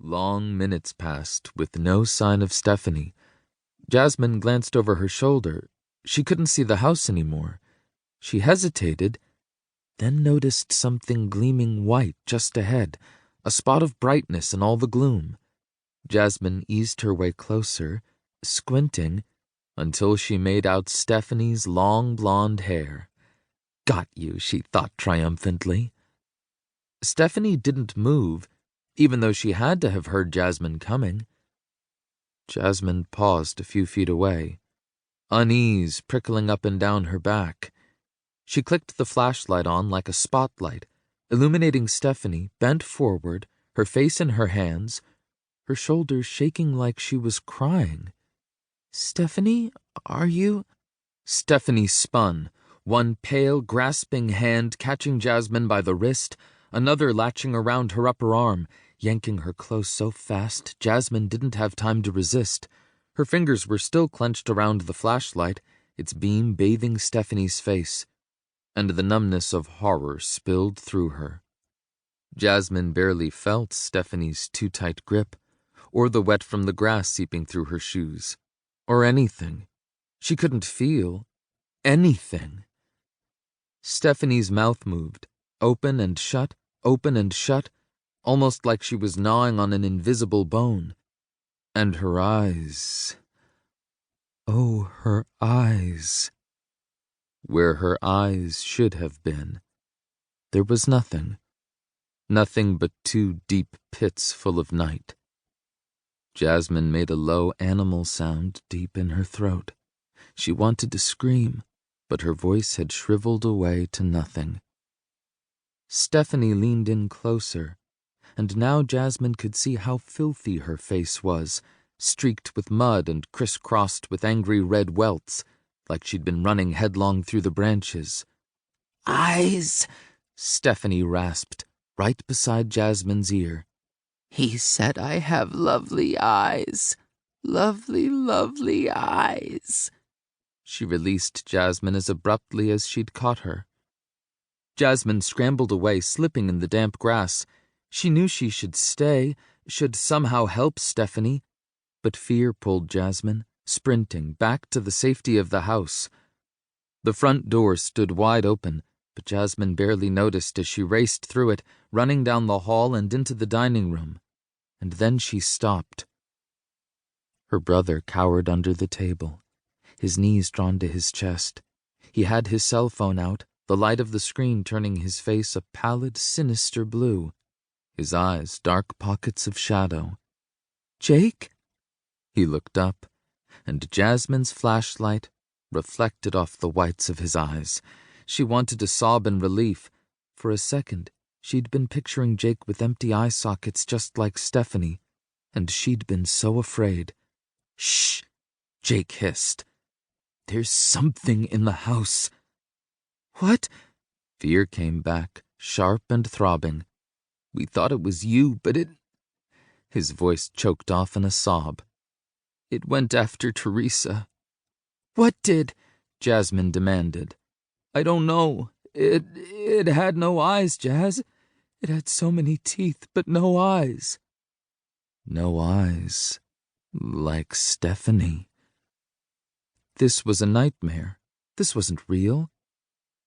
Long minutes passed with no sign of Stephanie. Jasmine glanced over her shoulder. She couldn't see the house anymore. She hesitated, then noticed something gleaming white just ahead, a spot of brightness in all the gloom. Jasmine eased her way closer, squinting, until she made out Stephanie's long blonde hair. Got you, she thought triumphantly. Stephanie didn't move, even though she had to have heard Jasmine coming. Jasmine paused a few feet away, unease prickling up and down her back. She clicked the flashlight on like a spotlight, illuminating Stephanie, bent forward, her face in her hands, her shoulders shaking like she was crying. "Stephanie, are you—" Stephanie spun, one pale, grasping hand catching Jasmine by the wrist, another latching around her upper arm, yanking her close so fast Jasmine didn't have time to resist. Her fingers were still clenched around the flashlight, its beam bathing Stephanie's face, and the numbness of horror spilled through her. Jasmine barely felt Stephanie's too tight grip, or the wet from the grass seeping through her shoes, or anything. She couldn't feel anything. Stephanie's mouth moved, open and shut, almost like she was gnawing on an invisible bone. And her eyes. Oh, her eyes. Where her eyes should have been, there was nothing. Nothing but two deep pits full of night. Jasmine made a low animal sound deep in her throat. She wanted to scream, but her voice had shriveled away to nothing. Stephanie leaned in closer, and now Jasmine could see how filthy her face was, streaked with mud and crisscrossed with angry red welts, like she'd been running headlong through the branches. "Eyes!" Stephanie rasped, right beside Jasmine's ear. "He said I have lovely eyes. Lovely, lovely eyes." She released Jasmine as abruptly as she'd caught her. Jasmine scrambled away, slipping in the damp grass. She knew she should stay, should somehow help Stephanie, but fear pulled Jasmine, sprinting back to the safety of the house. The front door stood wide open, but Jasmine barely noticed as she raced through it, running down the hall and into the dining room. And then she stopped. Her brother cowered under the table, his knees drawn to his chest. He had his cell phone out, the light of the screen turning his face a pallid, sinister blue, his eyes dark pockets of shadow. "Jake?" He looked up, and Jasmine's flashlight reflected off the whites of his eyes. She wanted to sob in relief. For a second, she'd been picturing Jake with empty eye sockets just like Stephanie, and she'd been so afraid. "Shh!" Jake hissed. "There's something in the house." "What?" Fear came back, sharp and throbbing. "We thought it was you, but it—" His voice choked off in a sob. "It went after Teresa." "What did?" Jasmine demanded. "I don't know. It had no eyes, Jazz. It had so many teeth, but no eyes." No eyes. Like Stephanie. This was a nightmare. This wasn't real.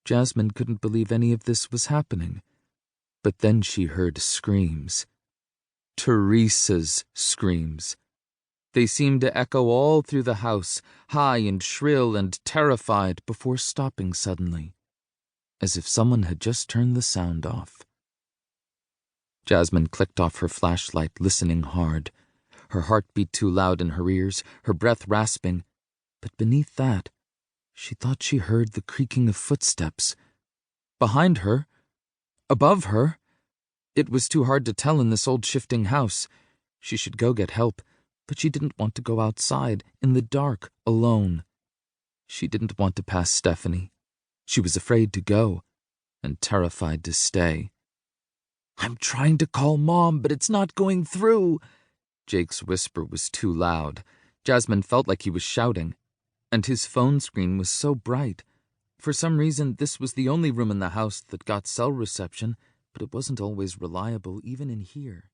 Jasmine couldn't believe any of this was happening. But then she heard screams. Teresa's screams. They seemed to echo all through the house, high and shrill and terrified, before stopping suddenly, as if someone had just turned the sound off. Jasmine clicked off her flashlight, listening hard. Her heart beat too loud in her ears, her breath rasping. But beneath that, she thought she heard the creaking of footsteps. Behind her, above her. It was too hard to tell in this old shifting house. She should go get help, but she didn't want to go outside, in the dark, alone. She didn't want to pass Stephanie. She was afraid to go, and terrified to stay. "I'm trying to call Mom, but it's not going through." Jake's whisper was too loud. Jasmine felt like he was shouting. And his phone screen was so bright. For some reason, this was the only room in the house that got cell reception, but it wasn't always reliable even in here.